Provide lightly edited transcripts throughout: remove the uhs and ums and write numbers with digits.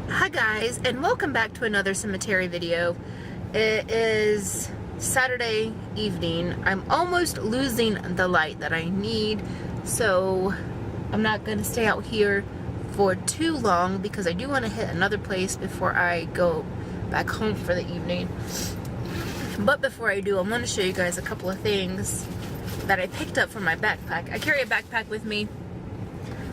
Hi guys, and welcome back to another cemetery video. It is Saturday evening. I'm almost losing the light that I need, so I'm not going to stay out here for too long because I do want to hit another place before I go back home for the evening. But before I do, I want to show you guys a couple of things that I picked up from my backpack. I carry a backpack with me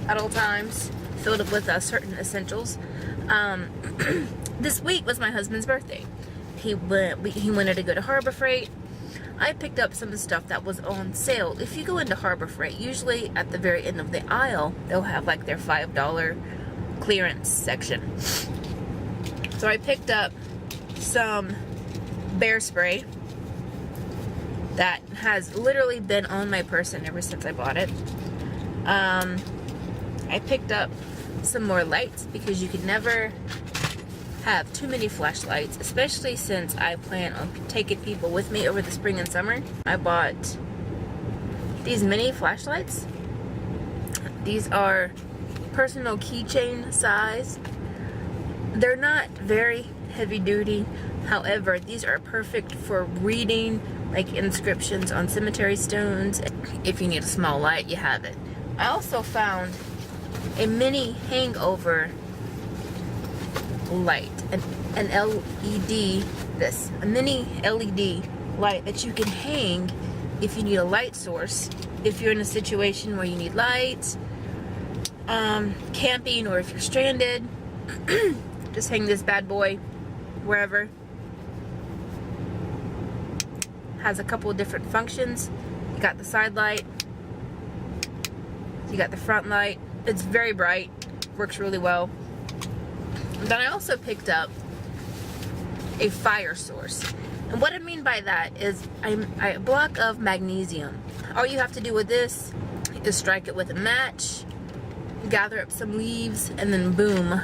at all times, filled up with certain essentials. This week was my husband's birthday. He wanted to go to Harbor Freight. I picked up some of the stuff that was on sale. If you go into Harbor Freight, usually at the very end of the aisle, they'll have like their $5 clearance section. So I picked up some bear spray that has literally been on my person ever since I bought it. I picked up some more lights because you can never have too many flashlights, especially since I plan on taking people with me over the spring and summer. I bought these mini flashlights. These are personal keychain size. They're not very heavy duty. However, these are perfect for reading like inscriptions on cemetery stones. If you need a small light, you have it. I also found a mini hangover light, an LED, a mini LED light that you can hang if you need a light source. If you're in a situation where you need light, camping, or if you're stranded, just hang this bad boy wherever. Has a couple of different functions. You got the side light, you got the front light. It's very bright, works really well. Then I also picked up a fire source. And what I mean by that is a block of magnesium. All you have to do with this is strike it with a match, gather up some leaves, and then boom,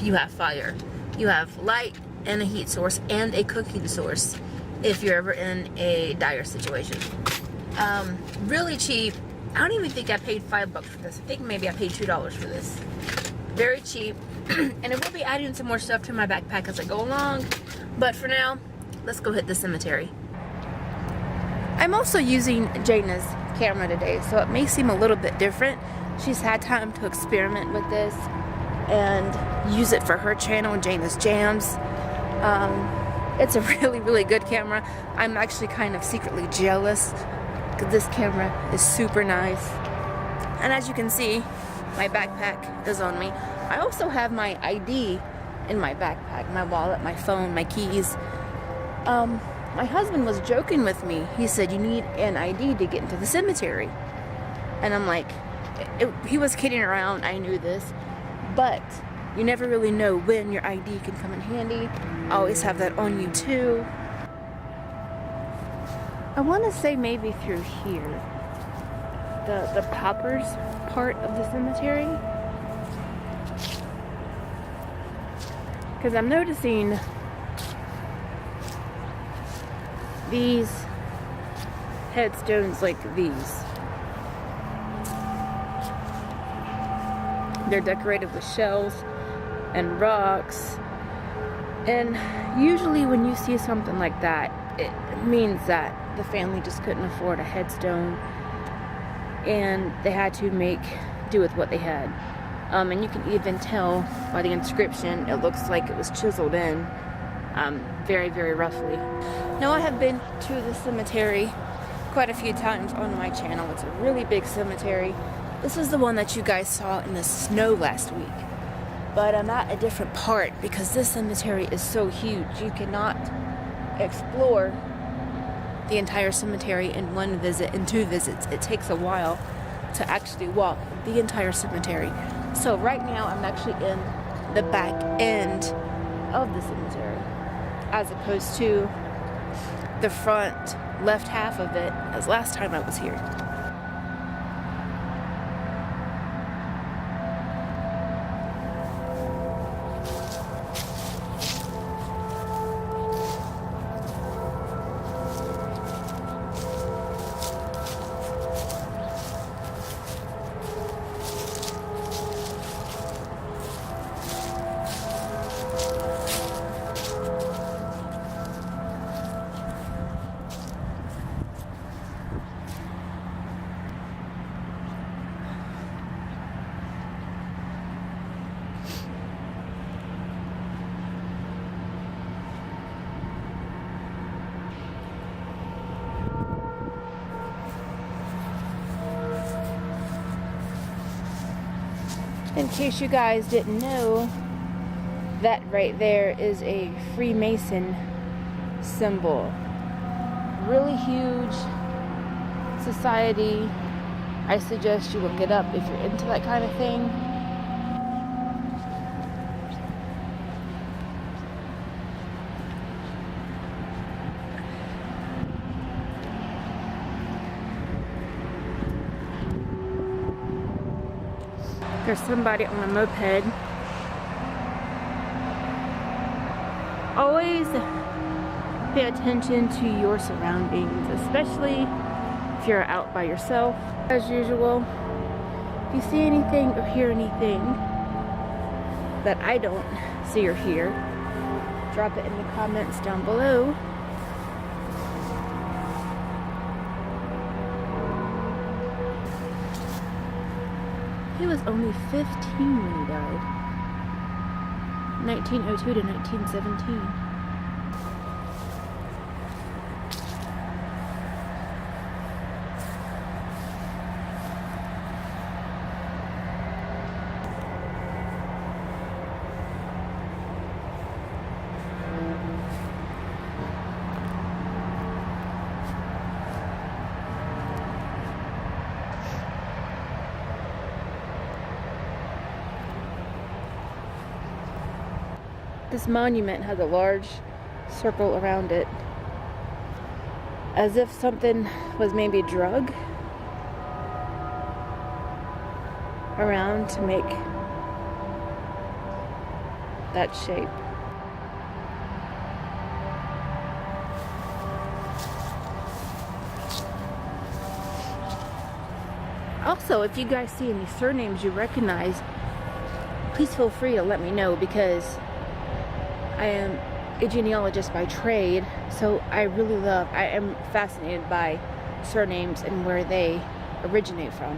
you have fire. You have light and a heat source and a cooking source if you're ever in a dire situation. Really cheap. I don't even think I paid $5 for this. I think maybe I paid $2 for this. Very cheap. And I will be adding some more stuff to my backpack as I go along. But for now, let's go hit the cemetery. I'm also using Jana's camera today, so it may seem a little bit different. She's had time to experiment with this and use it for her channel, Jana's Jams. It's a really, really good camera. I'm actually kind of secretly jealous because this camera is super nice. And as you can see, my backpack is on me. I also have my ID in my backpack, my wallet, my phone, my keys. My husband was joking with me. He said, you need an ID to get into the cemetery. And I'm like, he was kidding around, I knew this. But you never really know when your ID can come in handy. Always have that on you too. I want to say maybe through here, the paupers part of the cemetery, because I'm noticing these headstones like these. They're decorated with shells and rocks, and usually when you see something like that, it means that the family just couldn't afford a headstone and they had to make do with what they had. And you can even tell by the inscription, it looks like it was chiseled in very, very roughly. Now, I have been to the cemetery quite a few times on my channel. It's a really big cemetery. This is the one that you guys saw in the snow last week. But I'm at a different part because this cemetery is so huge. You cannot explore the entire cemetery in one visit, in 2 visits. It takes a while to actually walk the entire cemetery. So right now I'm actually in the back end of the cemetery as opposed to the front left half of it as last time I was here. In case you guys didn't know, that right there is a Freemason symbol. Really huge society. I suggest you look it up if you're into that kind of thing. There's somebody on a moped. Always pay attention to your surroundings, especially if you're out by yourself. As usual, if you see anything or hear anything that I don't see or hear, drop it in the comments down below. He was only 15 when he died. 1902 to 1917. This monument has a large circle around it, as if something was maybe drug around to make that shape. Also, if you guys see any surnames you recognize, please feel free to let me know, because I am a genealogist by trade, so I am fascinated by surnames and where they originate from.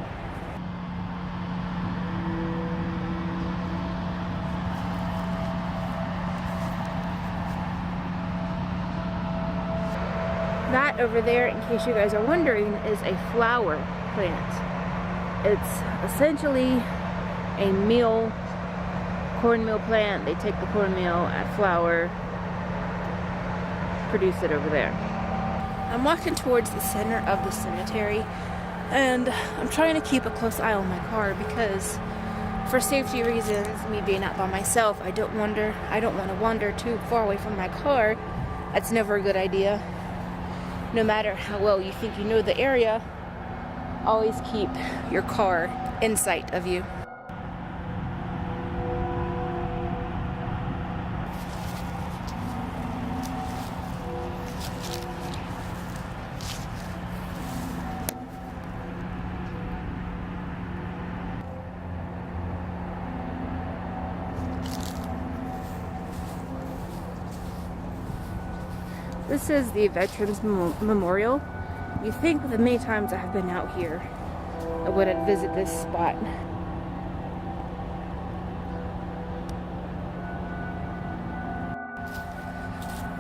That over there, in case you guys are wondering, is a flower plant. It's essentially a cornmeal plant. They take the cornmeal, add flour, produce it over there. I'm walking towards the center of the cemetery, and I'm trying to keep a close eye on my car because, for safety reasons, me being out by myself, I don't want to wander too far away from my car. That's never a good idea. No matter how well you think you know the area, always keep your car in sight of you. This is the Veterans Memorial. You think with the many times I have been out here, I would visit this spot.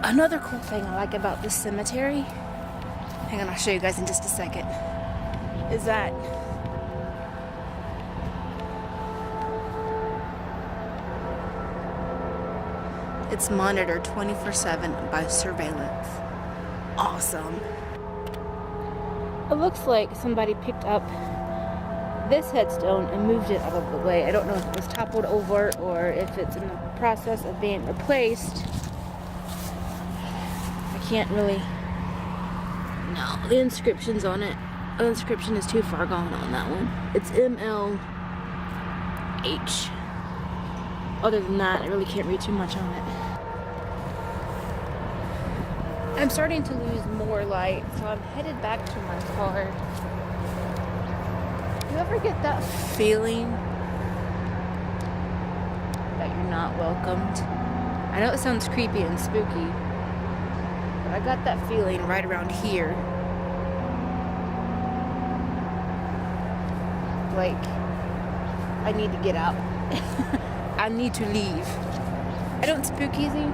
Another cool thing I like about this cemetery, hang on, I'll show you guys in just a second, is that it's monitored 24/7 by surveillance. Awesome. It looks like somebody picked up this headstone and moved it out of the way. I don't know if it was toppled over or if it's in the process of being replaced. I can't really... No, the inscription's on it. The inscription is too far gone on that one. It's MLH. Other than that, I really can't read too much on it. I'm starting to lose more light, so I'm headed back to my car. You ever get that feeling that you're not welcomed? I know it sounds creepy and spooky, but I got that feeling right around here. Like, I need to get out. I need to leave. I don't spook easy.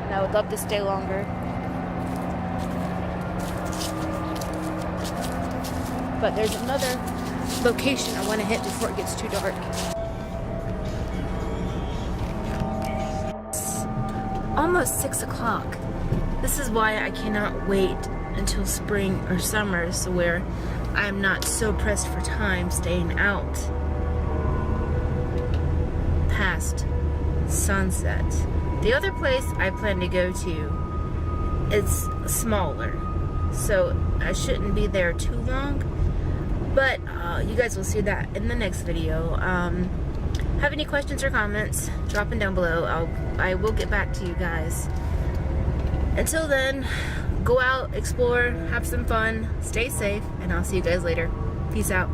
And I would love to stay longer. but there's another location I want to hit before it gets too dark. It's almost 6 o'clock. This is why I cannot wait until spring or summer, so where I'm not so pressed for time staying out past sunset. The other place I plan to go to, it's smaller, so I shouldn't be there too long, but you guys will see that in the next video. Have any questions or comments, drop them down below. I will get back to you guys. Until then, go out, explore, have some fun, stay safe, and I'll see you guys later. Peace out.